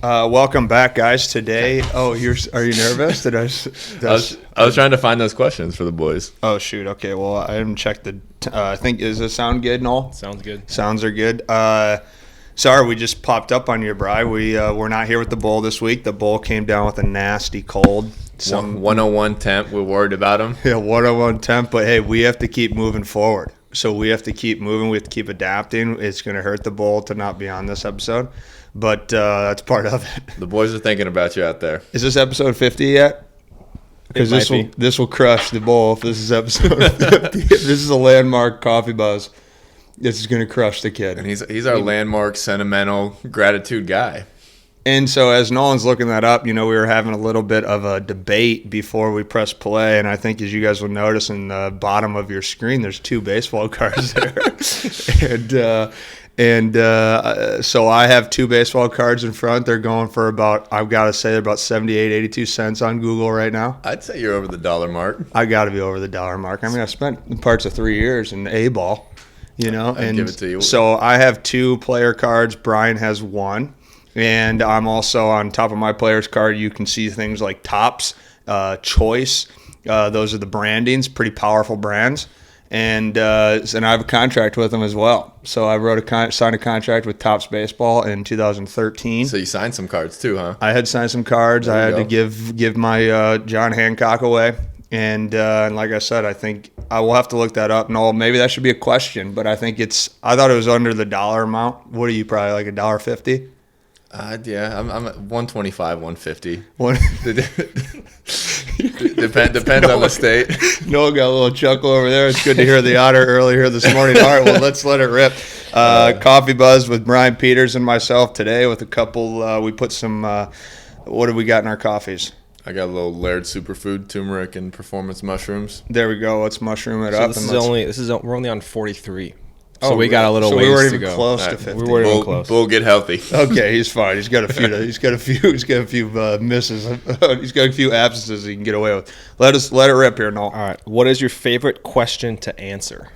Welcome back, guys. Today, are you nervous? I was trying to find those questions for the boys. Oh shoot. Okay. Well, I haven't checked the. I think does it sound good, Noel? Sounds good. Sounds are good. Sorry, we just popped up on you, Bri. We're not here with the bull this week. The bull came down with a nasty cold. 101 temp. We're worried about him. Yeah, 101 temp. But hey, we have to keep moving forward. So we have to keep moving. We have to keep adapting. It's going to hurt the bull to not be on this episode, but that's part of it. The boys are thinking about you out there. Is this episode 50 yet? Because this will crush the bull if this is episode 50. If this is a landmark coffee buzz, this is going to crush the kid. And he's our landmark, sentimental, gratitude guy. And so as Nolan's looking that up, we were having a little bit of a debate before we press play. And I think as you guys will notice in the bottom of your screen, there's 2 baseball cards there. So I have 2 baseball cards in front. They're going for I've got to say, about 78, 82 cents on Google right now. I'd say you're over the dollar mark. I got to be over the dollar mark. I mean, I spent parts of 3 years in A-ball, I'd give it to you. So I have 2 player cards. Brian has 1. And I'm also on top of my player's card. You can see things like Topps, Choice. Those are the brandings, pretty powerful brands. And I have a contract with them as well. So I signed a contract with Topps Baseball in 2013. So you signed some cards too, huh? I had signed some cards. I had to give my John Hancock away. And like I said, I think I will have to look that up. No, maybe that should be a question. But I thought it was under the dollar amount. What are you, probably like $1.50? Yeah, I'm at 125, 150. Depends on the state. Noah got a little chuckle over there. It's good to hear the otter earlier this morning. All right, well, let's let it rip. Coffee Buzz with Brian Peters and myself today with a couple. We put some. What have we got in our coffees? I got a little Laird Superfood, turmeric, and performance mushrooms. There we go. Let's mushroom it up. We're only on 43. So we got a little ways to go. We weren't even close to 50. We weren't even close. Bull, get healthy. Okay, he's fine. He's got a few. He's got a few misses. He's got a few absences he can get away with. Let it rip here, Noel. All right. What is your favorite question to answer?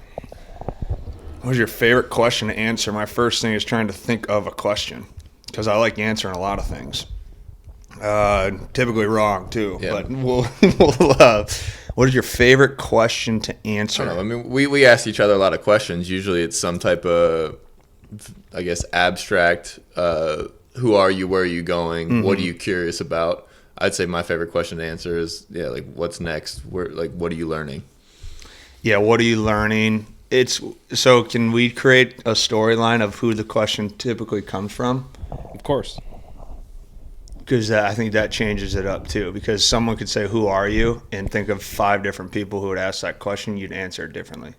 What is your favorite question to answer? My first thing is trying to think of a question because I like answering a lot of things. Typically wrong too. Yeah. But we'll what is your favorite question to answer? I don't know. I mean, we ask each other a lot of questions. Usually it's some type of, I guess, abstract, who are you, where are you going, mm-hmm. What are you curious about? I'd say my favorite question to answer is, like, what's next? What are you learning? Yeah, what are you learning? So can we create a storyline of who the question typically comes from? Of course. Because I think that changes it up too. Because someone could say, "Who are you?" and think of 5 different people who would ask that question. You'd answer it differently.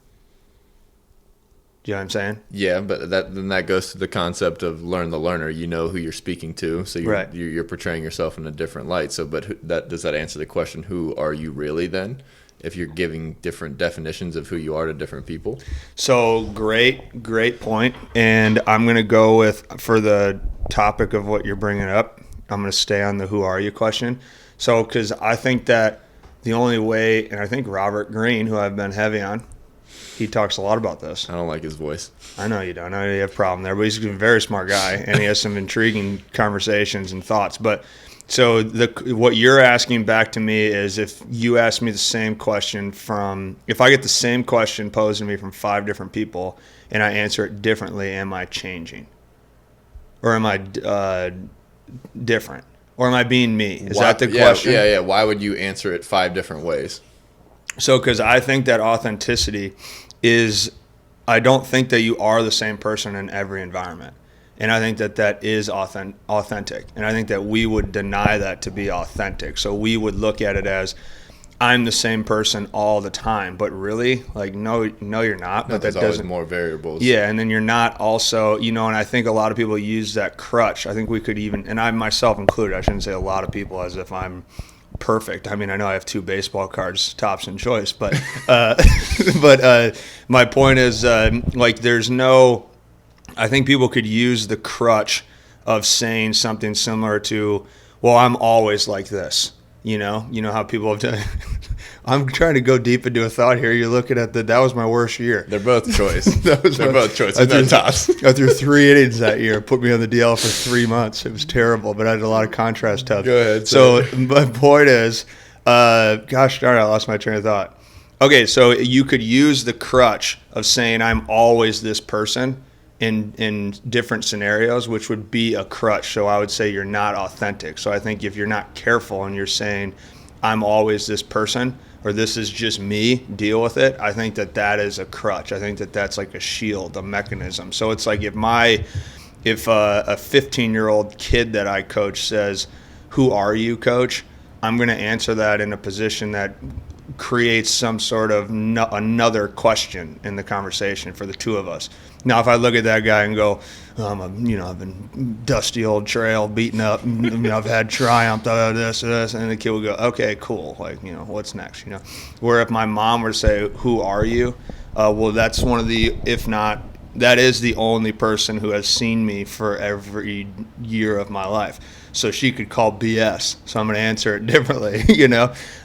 Do you know what I'm saying? Yeah, but that goes to the concept of learn the learner. You know who you're speaking to, so you're portraying yourself in a different light. So, but does that answer the question? Who are you really then? If you're giving different definitions of who you are to different people. So great point. And I'm going to go with, for the topic of what you're bringing up, I'm going to stay on the who are you question. So, because I think that the only way, and I think Robert Greene, who I've been heavy on, he talks a lot about this. I don't like his voice. I know you don't. I know you have a problem there, but he's a very smart guy, and he has some intriguing conversations and thoughts. But so what you're asking back to me is, if you ask me the same question if I get the same question posed to me from 5 different people and I answer it differently, am I changing? Or am I different? Or am I being me? Is that the question? Yeah. Why would you answer it 5 different ways? So, because I think that authenticity is, I don't think that you are the same person in every environment. And I think that is authentic. And I think that we would deny that to be authentic. So we would look at it as, I'm the same person all the time, but really, like, no, you're not. But there's always more variables. Yeah, and then you're not also, and I think a lot of people use that crutch. I think we could even, and I myself included, I shouldn't say a lot of people as if I'm perfect. I mean, I know I have 2 baseball cards, Topps and Choice, but my point is, there's no, I think people could use the crutch of saying something similar to, well, I'm always like this. You know how people have done. I'm trying to go deep into a thought here. You're looking at that was my worst year. They're both choice. They're both choice. I I threw 3 innings that year. Put me on the DL for 3 months. It was terrible, but I had a lot of contrast tubs. Go ahead. So my point is, gosh darn it, I lost my train of thought. Okay, so you could use the crutch of saying I'm always this person in different scenarios, which would be a crutch. So I would say you're not authentic. So I think if you're not careful and you're saying I'm always this person or this is just me, deal with it, I think that is a crutch. I think that's like a shield, a mechanism. So it's like if a 15-year-old kid that I coach says, "Who are you, coach?" I'm going to answer that in a position that creates some sort of another question in the conversation for the two of us. Now, if I look at that guy and go, I've been dusty old trail, beaten up, I've had triumph, this, and the kid will go, okay, cool, like, what's next, Where if my mom were to say, "Who are you?" Well, that's one of the, if not, that is the only person who has seen me for every year of my life. So she could call BS. So I'm going to answer it differently,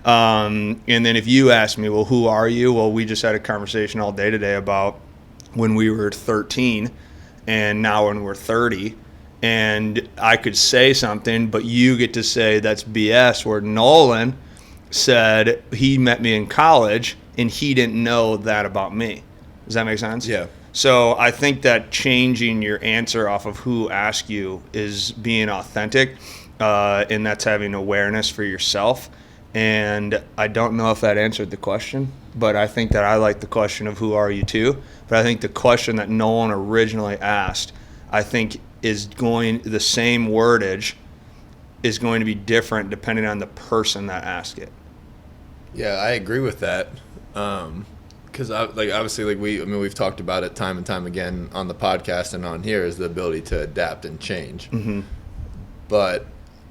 And then if you ask me, well, who are you? Well, we just had a conversation all day today about when we were 13 and now when we're 30. And I could say something, but you get to say that's BS, where Nolan said he met me in college and he didn't know that about me. Does that make sense? Yeah. So I think that changing your answer off of who asked you is being authentic, and that's having awareness for yourself. And I don't know if that answered the question, but I think that I like the question of who are you too. But I think the question that Nolan originally asked, I think the same wordage is going to be different depending on the person that asked it. Yeah, I agree with that. Because obviously we've talked about it time and time again on the podcast and on here, is the ability to adapt and change. Mm-hmm. But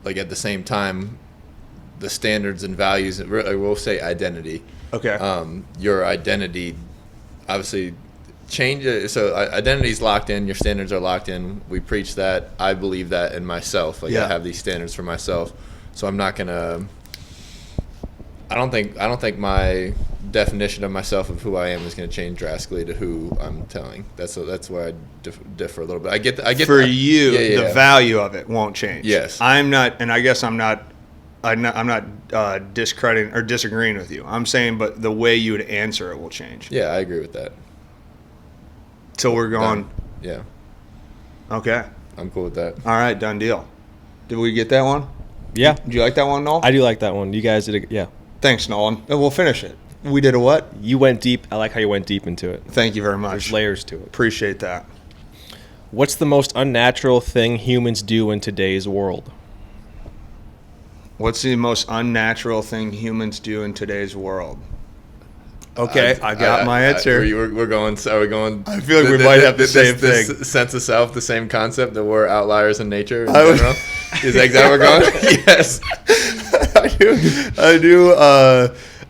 at the same time, the standards and values, we'll say identity. Okay. Your identity obviously changes. So identity's locked in. Your standards are locked in. We preach that. I believe that in myself. I have these standards for myself. So I'm not gonna. I don't think my definition of myself of who I am is going to change drastically to who I'm telling. That's where I differ a little bit. I get for you, the value of it won't change. Yes, I'm not, and I guess I'm not discrediting or disagreeing with you. I'm saying, but the way you would answer it will change. Yeah, I agree with that. So we're going. Yeah. Okay. I'm cool with that. All right, done deal. Did we get that one? Yeah. Did you like that one, Noel? I do like that one. You guys did yeah. Thanks, Nolan. And we'll finish it. We did a what? You went deep. I like how you went deep into it. Thank you very much. There's layers to it. Appreciate that. What's the most unnatural thing humans do in today's world? What's the most unnatural thing humans do in today's world? Okay, I got my answer. We're going. Are we going? I feel like we might have the same thing. Sense of self, the same concept that we're outliers in nature. In general. Is that exactly where we're going? Yes. I do.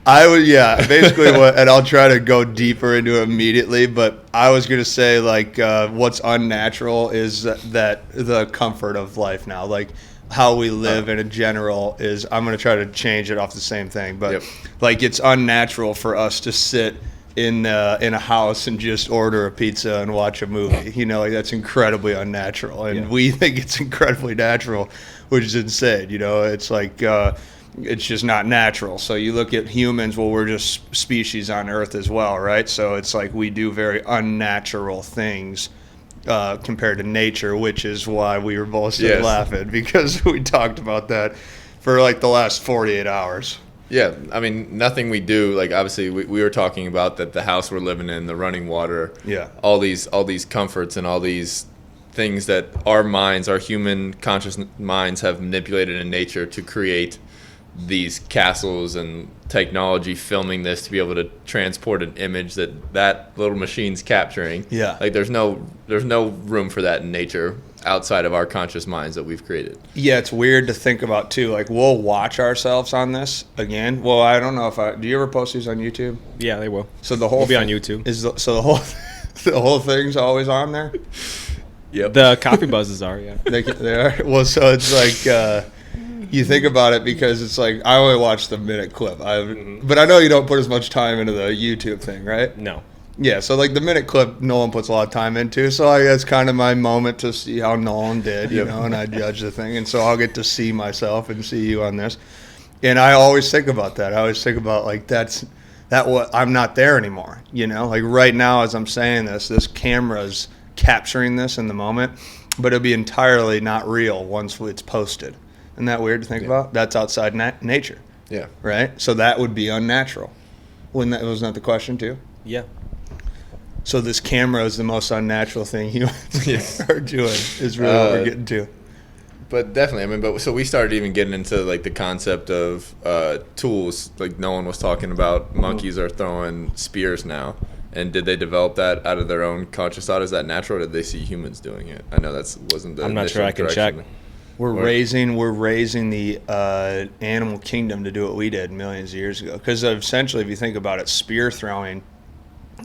I would, yeah. Basically, and I'll try to go deeper into it immediately. But I was gonna say, what's unnatural is that the comfort of life now, like how we live in general is. I'm gonna try to change it off the same thing, but it's unnatural for us to sit in a house and just order a pizza and watch a movie. That's incredibly unnatural, and we think it's incredibly natural, which is insane. It's like. It's just not natural. So you look at humans, well, we're just species on Earth as well, right? So it's like we do very unnatural things compared to nature, which is why we were both laughing, because we talked about that for the last 48 hours. Yeah, I mean, nothing we do, obviously we were talking about that the house we're living in, the running water, all these comforts and all these things that our human conscious minds have manipulated in nature to create these castles and technology filming this to be able to transport an image that little machine's capturing. Yeah. There's no room for that in nature outside of our conscious minds that we've created. Yeah, it's weird to think about too. We'll watch ourselves on this again. Well, I don't know do you ever post these on YouTube? Yeah, they will. So the whole will be on YouTube. The whole thing's always on there? Yep. The coffee buzzes are, yeah. They are. Well, so it's You think about it because it's like I only watch the minute clip. But I know you don't put as much time into the YouTube thing, right? No. Yeah, so like the minute clip, Nolan puts a lot of time into. So that's kind of my moment to see how Nolan did, you know, and I judge the thing. And so I'll get to see myself and see you on this. And I always think about that. I always think about like I'm not there anymore, you know? Like right now as I'm saying this camera's capturing this in the moment, but it'll be entirely not real once it's posted. Isn't that weird to think about? That's outside nature. Yeah. Right? So that would be unnatural. Wasn't that the question too? Yeah. So this camera is the most unnatural thing humans are doing is really what we're getting to. But definitely, I mean, so we started even getting into like the concept of tools. Like Nolan was talking about, monkeys are throwing spears now. And did they develop that out of their own conscious thought? Is that natural, or did they see humans doing it? I know wasn't the. I'm not sure. I can direction. check. We're raising the animal kingdom to do what we did millions of years ago. Because essentially, if you think about it, spear throwing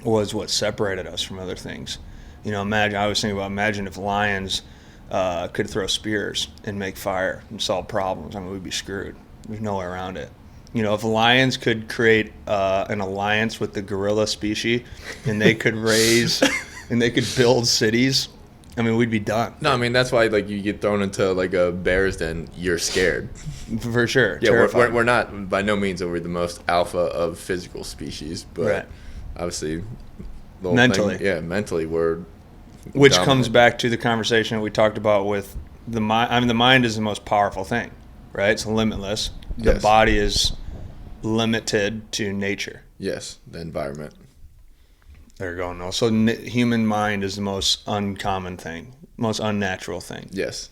was what separated us from other things. You know, imagine if lions could throw spears and make fire and solve problems. I mean, we'd be screwed. There's no way around it. You know, if lions could create an alliance with the gorilla species and they could raise and they could build cities, I mean, we'd be done. No, I mean, that's why, like, you get thrown into, like, a bear's den, you're scared. For sure. Yeah, we're not, by no means are we the most alpha of physical species, but obviously, mentally we're Which dominant. comes back to the conversation we talked about with the mind. I mean, the mind is the most powerful thing, right? It's limitless. The body is limited to nature. Yes, the environment. There you go. No, so human mind is the most uncommon thing, most unnatural thing. Yes,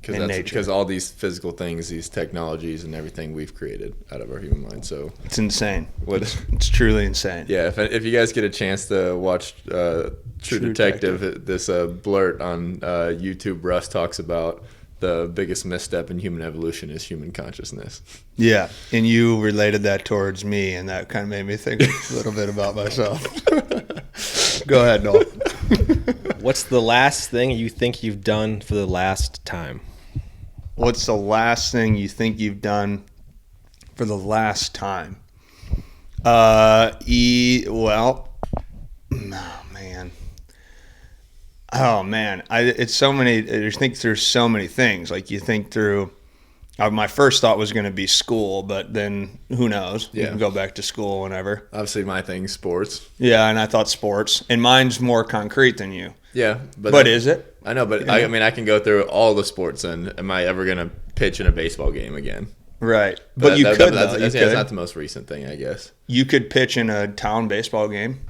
nature. Because all these physical things, these technologies, and everything we've created out of our human mind. So it's insane. It's truly insane. Yeah, if you guys get a chance to watch True Detective, this blurt on YouTube, Russ talks about the biggest misstep in human evolution is human consciousness. Yeah, and you related that towards me, and that kind of made me think a little bit about myself. Go ahead, Noel. What's the last thing you think you've done for the last time? What's the last thing you think you've done for the last time? Oh man, it's so many. I think there's so many things. Like you think through. My first thought was going to be school, but then who knows? Yeah. You can go back to school whenever. Obviously, my thing's sports. Yeah, and I thought sports, and mine's more concrete than you. Yeah, but is it? I know, but I mean, I can go through all the sports, and am I ever going to pitch in a baseball game again? Right, but you could. That's not the most recent thing, I guess. You could pitch in a town baseball game,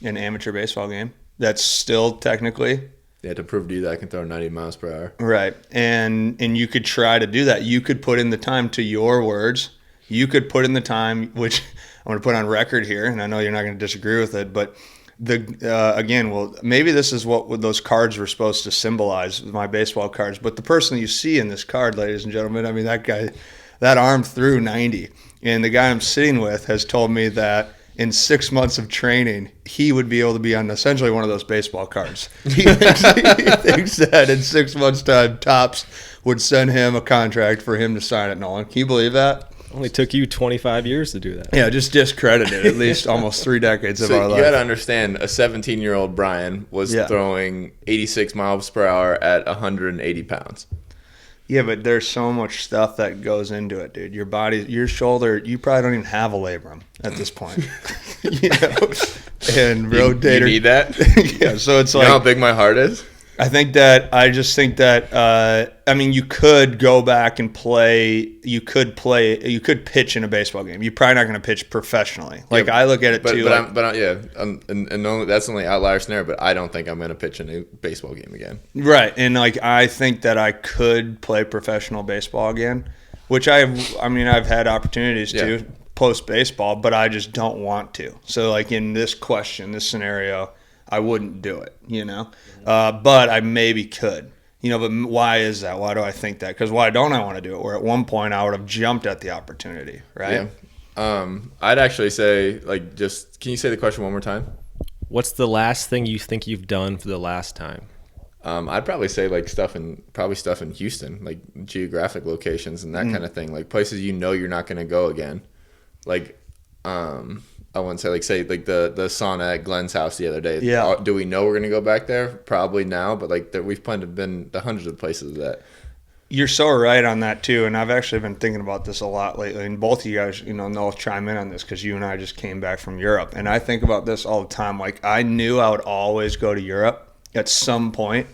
an amateur baseball game. That's still technically. Yeah, to prove to you that I can throw 90 miles per hour. Right, and you could try to do that. You could put in the time, to your words. You could put in the time, which I'm going to put on record here, and I know you're not going to disagree with it, but maybe this is what those cards were supposed to symbolize, my baseball cards. But the person you see in this card, ladies and gentlemen, I mean, that guy, that arm threw 90. And the guy I'm sitting with has told me that in 6 months of training, he would be able to be on essentially one of those baseball cards. He thinks that in 6 months' time, Topps would send him a contract for him to sign it, Nolan. Can you believe that? Only took you 25 years to do that. Yeah, just discredited at least almost 3 decades of our life. You got to understand, a 17-year-old Brian was throwing 86 miles per hour at 180 pounds. Yeah, but there's so much stuff that goes into it, dude. Your body, your shoulder, you probably don't even have a labrum at this point. You know? And rotator. You need that? Yeah, so it's like. You know how big my heart is? I just think that, I mean, you could go back and play, you could pitch in a baseball game. You're probably not going to pitch professionally. Like, I look at it too. And that's only outlier scenario, but I don't think I'm going to pitch in a baseball game again. Right. And, like, I think that I could play professional baseball again, which I've had opportunities to post baseball, but I just don't want to. So, like, in this scenario, I wouldn't do it, you know, but I maybe could, you know, but why is that? Why do I think that? Because why don't I want to do it? Where at one point I would have jumped at the opportunity, right? Yeah. I'd actually say, like, can you say the question one more time? What's the last thing you think you've done for the last time? I'd probably say like stuff in Houston, like geographic locations and that kind of thing, like places you're not going to go again. Like, I wouldn't say like the sauna at Glenn's house the other day. Yeah. Do we know we're going to go back there? Probably now, but like we've been to hundreds of places that. You're so right on that too, and I've actually been thinking about this a lot lately. And both of you guys, know, chime in on this because you and I just came back from Europe, and I think about this all the time. Like I knew I would always go to Europe at some point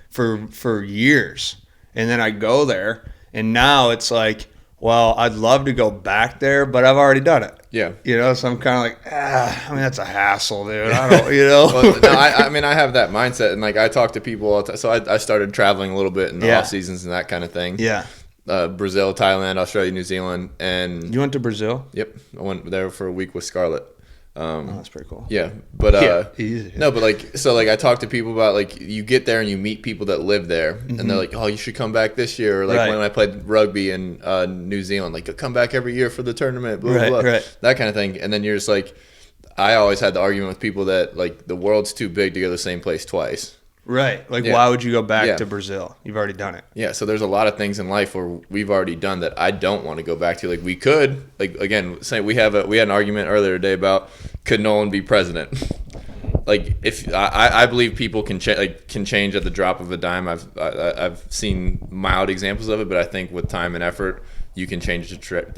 for years, and then I go there, and now it's like, well, I'd love to go back there, but I've already done it. Yeah. So I'm kind of like, that's a hassle, dude. I don't, Well, no, I have that mindset, and like I talk to people all the time. So I started traveling a little bit in the off seasons and that kind of thing. Yeah. Brazil, Thailand, Australia, New Zealand, and you went to Brazil? Yep, I went there for a week with Scarlett. That's pretty cool. Yeah, but easy. No, but I talk to people about like you get there and you meet people that live there, and they're like, oh, you should come back this year. Or like when I played rugby in New Zealand, like come back every year for the tournament, blah blah blah, that kind of thing. And then you're just like, I always had the argument with people that like the world's too big to go to the same place twice. Right. Like, why would you go back to Brazil? You've already done it. Yeah. So there's a lot of things in life where we've already done that I don't want to go back to. Like we could, like again, say we had an argument earlier today about could Nolan be president? Like if I believe people can change at the drop of a dime. I've seen mild examples of it, but I think with time and effort, you can change the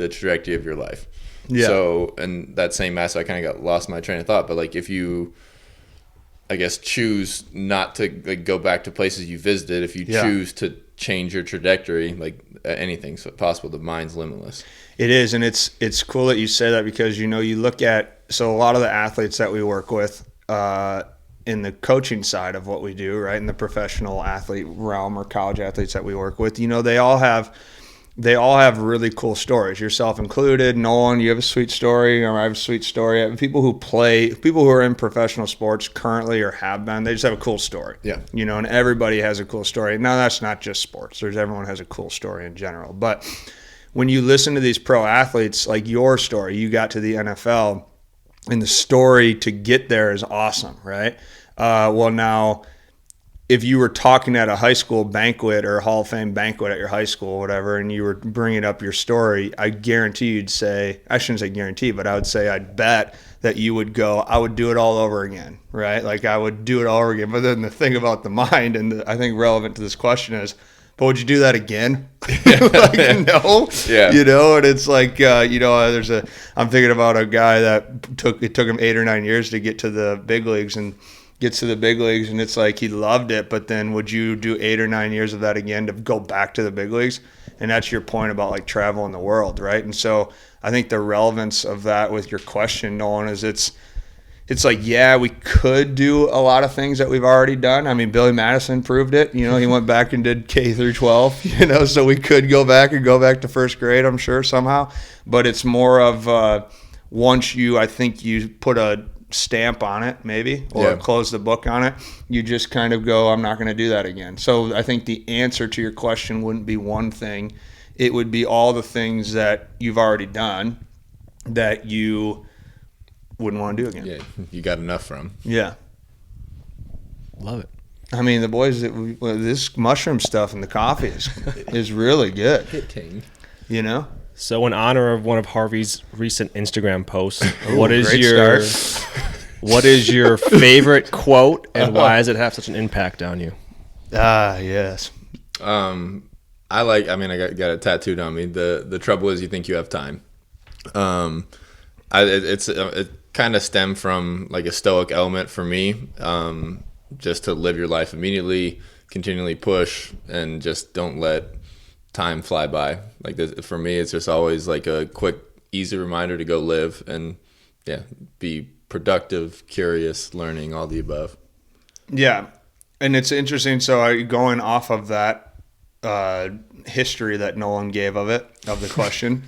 trajectory of your life. Yeah. So in that same aspect, I kind of lost my train of thought. But like if you, I guess, choose not to like go back to places you visited, if you choose to change your trajectory, like anything's possible. The mind's limitless. It is, and it's cool that you say that because you look at a lot of the athletes that we work with in the coaching side of what we do, right, in the professional athlete realm or college athletes that we work with, they all have really cool stories, yourself included. Nolan, you have a sweet story, or I have a sweet story. People who are in professional sports currently or have been, they just have a cool story. Yeah. And everybody has a cool story. Now, that's not just sports. Everyone has a cool story in general. But when you listen to these pro athletes, like your story, you got to the NFL, and the story to get there is awesome, right? Well, now, if you were talking at a high school banquet or a Hall of Fame banquet at your high school or whatever, and you were bringing up your story, I guarantee you'd say, I shouldn't say guarantee, but I would say I'd bet that you would go, I would do it all over again, right? Like I would do it all over again. But then the thing about the mind, and I think relevant to this question is, but would you do that again? Like, no. Yeah. And it's like, I'm thinking about a guy that it took him 8 or 9 years to get to the big leagues, and gets to the big leagues, and it's like he loved it, but then would you do 8 or 9 years of that again to go back to the big leagues? And that's your point about like traveling the world, right? And so I think the relevance of that with your question, Nolan, is it's like, yeah, we could do a lot of things that we've already done. I mean, Billy Madison proved it. He went back and did K through 12, so we could go back to first grade, I'm sure, somehow. But it's more of once I think you put a stamp on it, maybe, or close the book on it, you just kind of go, I'm not going to do that again. So I think the answer to your question wouldn't be one thing. It would be all the things that you've already done that you wouldn't want to do again. Yeah, you got enough from. Yeah. Love it. I mean, the boys, this mushroom stuff in the coffee is really good. Hitting. So in honor of one of Harvey's recent Instagram posts, what is your favorite quote, and why does it have such an impact on you? Yes. I got it tattooed on me. The trouble is you think you have time. It kind of stemmed from like a stoic element for me, just to live your life immediately, continually push, and just don't let time fly by. Like this, for me, it's just always like a quick, easy reminder to go live and be productive, curious, learning, all the above. Yeah, and it's interesting. So going off of that history that Nolan gave of the question.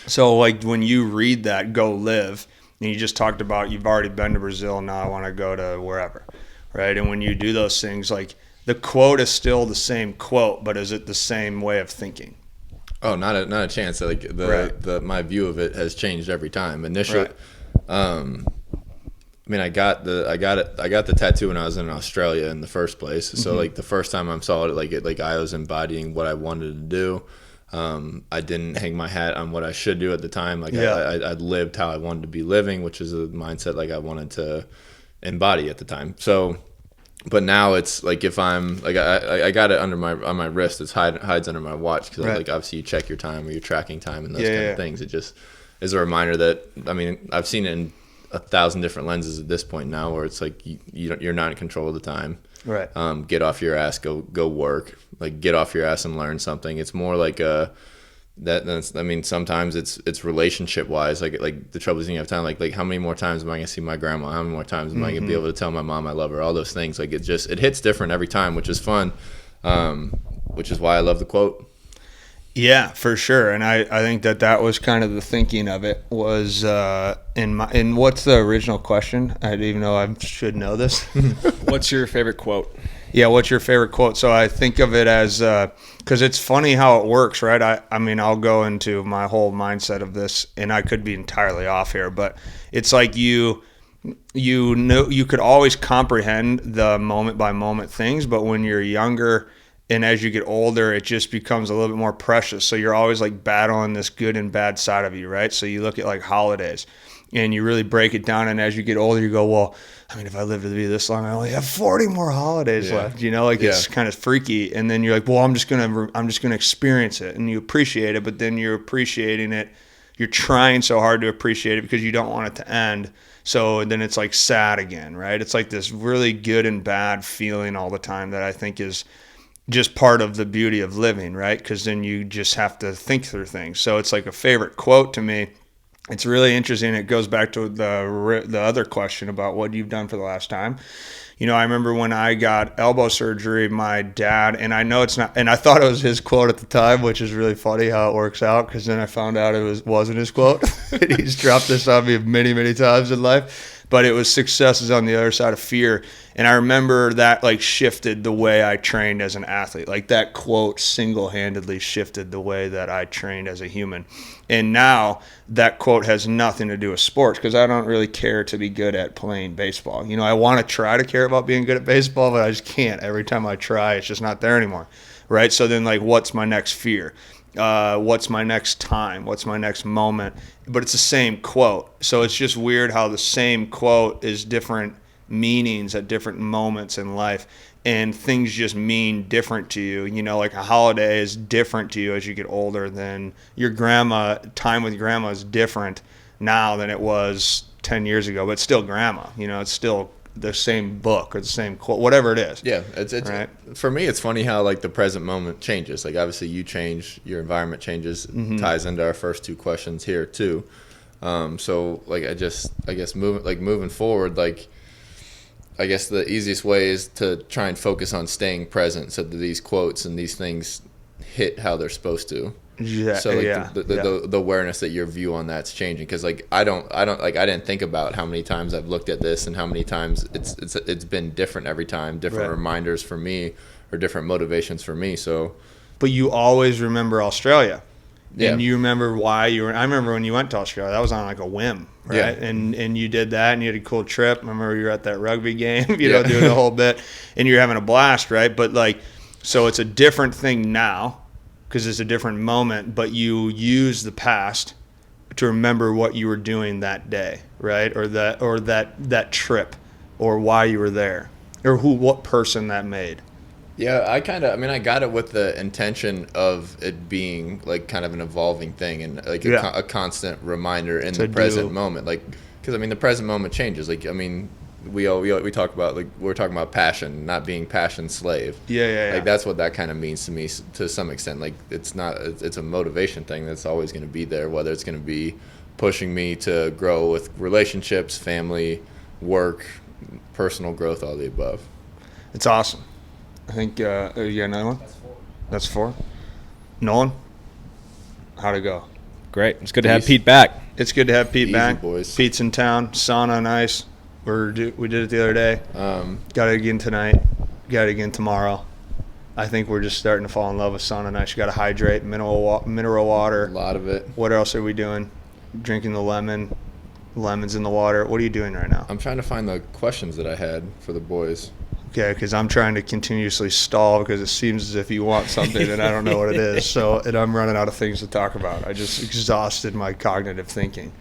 So like when you read that, go live, and you just talked about you've already been to Brazil, now I want to go to wherever, right? And when you do those things, like the quote is still the same quote, but is it the same way of thinking? Oh, not a chance. Like my view of it has changed every time. Initially, I mean, I got the tattoo when I was in Australia in the first place. So like the first time I saw it, like I was embodying what I wanted to do. I didn't hang my hat on what I should do at the time. Like I lived how I wanted to be living, which is a mindset like I wanted to embody at the time. So, but now it's like if I'm like I got it on my wrist. It hides under my watch because like obviously you check your time or you're tracking time and those kind of things. It just is a reminder that, I mean, I've seen it in 1,000 different lenses at this point now, where it's like you're not in control of the time. Right. Get off your ass, go work. Like get off your ass and learn something. It's more like I mean, sometimes it's relationship wise. Like the trouble is you have time. Like how many more times am I gonna see my grandma? How many more times am I gonna be able to tell my mom I love her? All those things. Like it hits different every time, which is fun. Which is why I love the quote. Yeah, for sure. And I think that was kind of the thinking of it was in what's the original question? I didn't even know I should know this. What's your favorite quote? Yeah, what's your favorite quote? So I think of it as because it's funny how it works, right? I mean, I'll go into my whole mindset of this, and I could be entirely off here, but it's like you know you could always comprehend the moment by moment things, but when you're younger and as you get older, it just becomes a little bit more precious. So you're always like battling this good and bad side of you, right? So you look at like holidays and you really break it down. And as you get older, you go, well, I mean, if I live to be this long, I only have 40 more holidays left, you know, like it's kind of freaky. And then you're like, well, I'm just going to experience it. And you appreciate it, but then you're appreciating it. You're trying so hard to appreciate it because you don't want it to end. So then it's like sad again, right? It's like this really good and bad feeling all the time that I think is just part of the beauty of living, right? Because then you just have to think through things. So it's like a favorite quote to me. It's really interesting. It goes back to the other question about what you've done for the last time. You know, I remember when I got elbow surgery, my dad, and I know it's not, and I thought it was his quote at the time, which is really funny how it works out, because then I found out it wasn't his quote. He's dropped this on me many, many times in life. But it was success is on the other side of fear. And I remember that like shifted the way I trained as an athlete. Like that quote single-handedly shifted the way that I trained as a human. And now that quote has nothing to do with sports because I don't really care to be good at playing baseball. You know, I want to try to care about being good at baseball, but I just can't. Every time I try, it's just not there anymore, right? So then like what's my next fear? What's my next time? What's my next moment? But it's the same quote. So it's just weird how the same quote is different meanings at different moments in life. And things just mean different to you. You know, like a holiday is different to you as you get older than your grandma. Time with grandma is different now than it was 10 years ago. But it's still grandma. You know, it's still the same book or the same quote, whatever it is. Yeah, it's right? For me, it's funny how like the present moment changes. Like obviously you change, your environment changes, ties into our first two questions here too. So like I guess moving forward, like I guess the easiest way is to try and focus on staying present so that these quotes and these things hit how they're supposed to. Yeah, so like the awareness that your view on that's changing, because like I didn't think about how many times I've looked at this and how many times it's been different every time, different reminders for me or different motivations for me. So, but you always remember Australia, and you remember why you were. I remember when you went to Australia, that was on like a whim, right? Yeah. And you did that, and you had a cool trip. I remember you were at that rugby game, you know, doing the whole bit, and you're having a blast, right? But like, so it's a different thing now, because it's a different moment, but you use the past to remember what you were doing that day, right? Or that trip, or why you were there, or what person that made. Yeah, I got it with the intention of it being like kind of an evolving thing and like a constant reminder in the present moment. Like, because I mean, the present moment changes. Like, I mean, we talk about, like, we're talking about passion, not being passion slave. Yeah. Like that's what that kind of means to me to some extent. Like it's a motivation thing that's always going to be there, whether it's going to be pushing me to grow with relationships, family, work, personal growth, all the above. It's awesome. I think you got another one? That's four. Nolan, how'd it go? Great. It's good to have Pete back. It's good to have Pete back. Boys. Pete's in town. Sauna on ice. We did it the other day. Got it again tonight. Got it again tomorrow. I think we're just starting to fall in love with sauna and ice. You got to hydrate, mineral water. A lot of it. What else are we doing? Drinking the lemon. lemons in the water. What are you doing right now? I'm trying to find the questions that I had for the boys. Okay, because I'm trying to continuously stall because it seems as if you want something and I don't know what it is. So, and I'm running out of things to talk about. I just exhausted my cognitive thinking,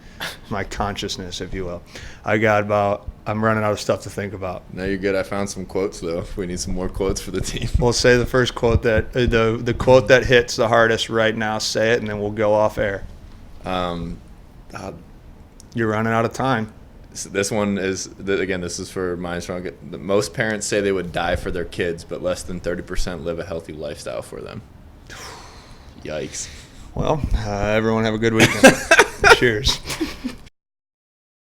my consciousness, if you will. I'm running out of stuff to think about. No, you're good. I found some quotes, though. We need some more quotes for the team. We'll say the first quote that, the quote that hits the hardest right now, say it, and then we'll go off air. You're running out of time. This one is, again, this is for Mindstrong. Most parents say they would die for their kids, but less than 30% live a healthy lifestyle for them. Yikes. Well, everyone have a good weekend. Cheers.